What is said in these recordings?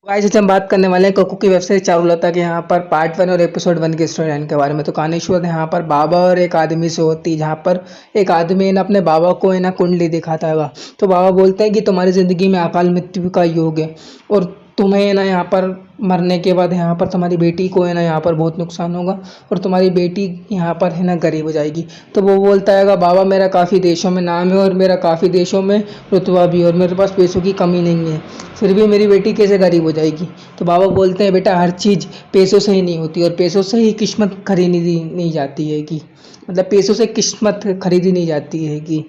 Guys आज हम बात करने वाले हैं कोको की वेबसाइट चारुलता के यहाँ पर पार्ट 1 और एपिसोड 1 के स्टोरी लाइन के बारे में। तो कहानी यहाँ पर बाबा और एक आदमी से होती है, जहाँ पर एक आदमी ने अपने बाबा को है ना कुंडली दिखाता है। तो बाबा बोलते हैं कि तुम्हारी ज़िंदगी में अकाल मृत्यु का योग है और तुम्हें ना यहाँ पर मरने के बाद यहाँ पर तुम्हारी बेटी को है ना यहाँ पर बहुत नुकसान होगा और तुम्हारी बेटी यहाँ पर है ना गरीब हो जाएगी। तो वो बोलता है बाबा मेरा काफ़ी देशों में नाम है और मेरा काफ़ी देशों में रुतबा भी है और मेरे पास पैसों की कमी नहीं है, फिर भी मेरी बेटी कैसे गरीब हो जाएगी। तो बाबा बोलते हैं बेटा हर चीज़ पैसों से ही नहीं होती और पैसों से ही किस्मत खरीदी नहीं जाती है कि मतलब पैसों से किस्मत खरीदी नहीं जाती है कि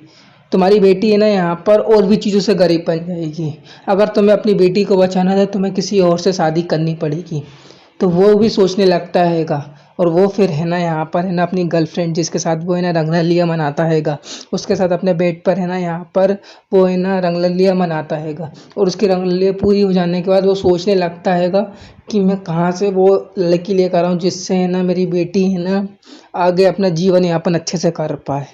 तुम्हारी बेटी है ना यहाँ पर और भी चीज़ों से गरीब बन जाएगी। अगर तुम्हें अपनी बेटी को बचाना है तो तुम्हें किसी और से शादी करनी पड़ेगी। तो वो भी सोचने लगता हैगा और वो फिर है ना यहाँ पर है ना अपनी गर्लफ्रेंड जिसके साथ वो है ना रंगरलिया मनाता हैगा, उसके साथ अपने बेड पर है ना यहाँ पर वो है ना रंगरलिया मनाता हैगा। और उसकी रंगरलिया पूरी हो जाने के बाद वो सोचने लगता हैगा कि मैं कहाँ से वो लड़की लेकर आऊँ जिससे है ना मेरी बेटी है ना आगे अपना जीवन यापन अच्छे से कर पाए।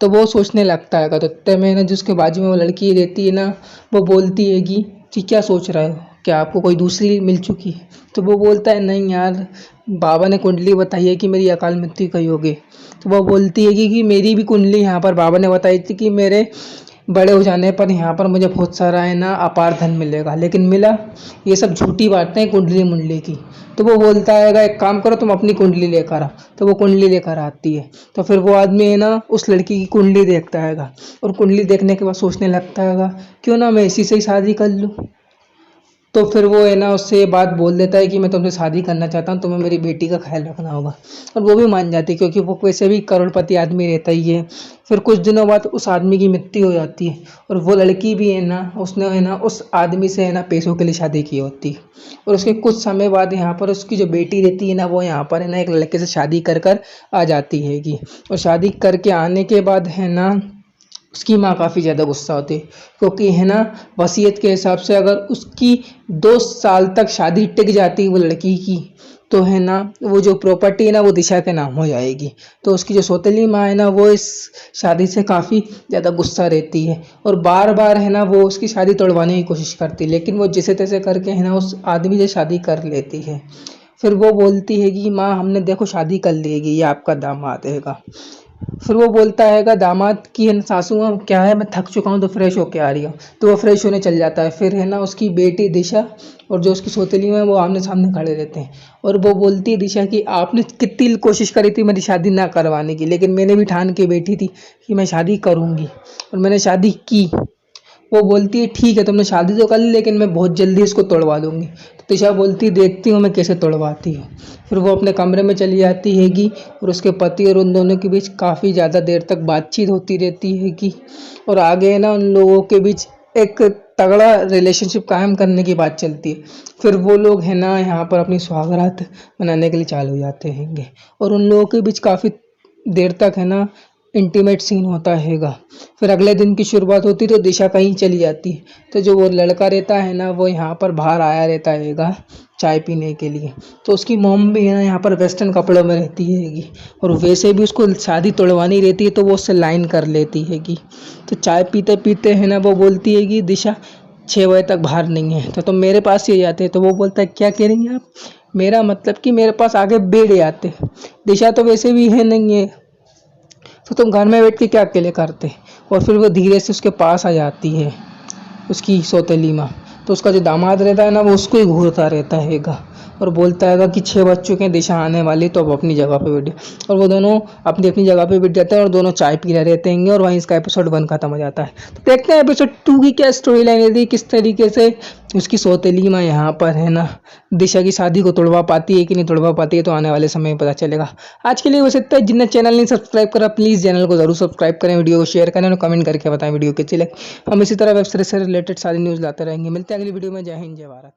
तो वो सोचने लगता है। तो इतने में ना जिसके बाजू में वो लड़की रहती है ना, वो बोलती है कि क्या सोच रहे हो, क्या आपको कोई दूसरी मिल चुकी है। तो वो बोलता है नहीं यार, बाबा ने कुंडली बताई है कि मेरी अकाल मृत्यु का योग है। तो वो बोलती है कि मेरी भी कुंडली यहाँ पर बाबा ने बताई थी कि मेरे बड़े हो जाने पर यहाँ पर मुझे बहुत सारा है ना अपार धन मिलेगा, लेकिन मिला। ये सब झूठी बातें हैं कुंडली मुंडली की। तो वो बोलता है एक काम करो तुम अपनी कुंडली लेकर आओ। तो वो कुंडली लेकर आती है। तो फिर वो आदमी है ना उस लड़की की कुंडली देखता हैगा और कुंडली देखने के बाद सोचने लगता हैगा क्यों ना मैं इसी से ही शादी कर लूँ। तो फिर वो है ना उससे ये बात बोल देता है कि मैं तुमसे शादी करना चाहता हूँ, तुम्हें मेरी बेटी का ख्याल रखना होगा। और वो भी मान जाती है क्योंकि वो वैसे भी करोड़पति आदमी रहता ही है। फिर कुछ दिनों बाद उस आदमी की मृत्यु हो जाती है और वो लड़की भी है ना उसने है ना उस आदमी से है ना पैसों के लिए शादी की होती है। और उसके कुछ समय बाद यहाँ पर उसकी जो बेटी रहती है ना वो यहाँ पर है ना एक लड़के से शादी कर आ जाती है। और शादी करके आने के बाद है ना उसकी माँ काफ़ी ज़्यादा गुस्सा होती है क्योंकि है ना वसीयत के हिसाब से अगर उसकी 2 साल तक शादी टिक जाती है वो लड़की की, तो है ना वो जो प्रॉपर्टी है ना वो दिशा के नाम हो जाएगी। तो उसकी जो सौतेली माँ है ना वो इस शादी से काफ़ी ज़्यादा गुस्सा रहती है और बार बार है ना वो उसकी शादी तोड़वाने की कोशिश करती है, लेकिन वो जैसे तैसे करके है ना उस आदमी से शादी कर लेती है। फिर वो बोलती है कि माँ हमने देखो शादी कर लेगी, ये आपका दामाद हैगा। फिर वो बोलता हैगा दामाद की है ना सासू माँ क्या है मैं थक चुका हूँ तो फ्रेश होके आ रही हूँ। तो वो फ्रेश होने चल जाता है। फिर है ना उसकी बेटी दिशा और जो उसकी सौतेली में वो आमने सामने खड़े रहते हैं और वो बोलती है दिशा कि आपने कितनी कोशिश करी थी मेरी शादी ना करवाने की, लेकिन मैंने भी ठान के बैठी थी कि मैं शादी करूँगी और मैंने शादी की। वो बोलती है ठीक है तुमने शादी तो कर ली लेकिन मैं बहुत जल्दी इसको तोड़वा दूंगी। तो दिशा बोलती है देखती हूँ मैं कैसे तोड़वाती हूँ। फिर वो अपने कमरे में चली जाती हैगी और उसके पति और उन दोनों के बीच काफ़ी ज़्यादा देर तक बातचीत होती रहती हैगी और आगे ना उन लोगों के बीच एक तगड़ा रिलेशनशिप कायम करने की बात चलती है। फिर वो लोग है ना यहाँ पर अपनी सुहागरात मनाने के लिए चालू हो जाते हैंगे और उन लोगों के बीच काफ़ी देर तक है ना इंटीमेट सीन होता हैगा। फिर अगले दिन की शुरुआत होती तो दिशा कहीं चली जाती है। तो जो वो लड़का रहता है ना वो यहाँ पर बाहर आया रहता हैगा चाय पीने के लिए। तो उसकी मॉम भी है ना यहाँ पर वेस्टर्न कपड़ों में रहती हैगी और वैसे भी उसको शादी तोड़वानी रहती है तो वो उससे लाइन कर लेती हैगी। तो चाय पीते पीते है ना वो बोलती है कि दिशा 6 बजे तक बाहर नहीं है तो तुम मेरे पास ही जाते। तो वो बोलता है क्या कह रही हैं आप, मेरा मतलब कि मेरे पास आगे बेड आते। दिशा तो वैसे भी है नहीं है तो तुम घर में बैठ के क्या अकेले करते। और फिर वो धीरे से उसके पास आ जाती है उसकी सौतेली माँ। तो उसका जो दामाद रहता है ना वो उसको ही घूरता रहता हैगा और बोलता हैगा कि 6 बज चुके हैं, दिशा आने वाली तो अब अपनी जगह पे बैठ जाए। और वो दोनों अपनी अपनी जगह पे बैठ जाते हैं और दोनों चाय पी रहे रहते हैं और वहीं इसका एपिसोड 1 खत्म हो जाता है। तो देखते हैं एपिसोड 2 की क्या स्टोरी लाइन रहती है, किस तरीके से उसकी सौतेली माँ यहाँ पर है ना दिशा की शादी को तोड़वा पाती है कि नहीं तोड़वा पाती है, तो आने वाले समय में पता चलेगा। आज के लिए बस इतना ही। जिनने चैनल नहीं सब्सक्राइब करा प्लीज़ चैनल को जरूर सब्सक्राइब करें, वीडियो को शेयर करें और कमेंट करके बताएं वीडियो कैसी लगी। हम इसी तरह वेब सीरीज से रिलेटेड सारी न्यूज़ लाते रहेंगे। मिलते हैं अगली वीडियो में। जय हिंद जय भारत।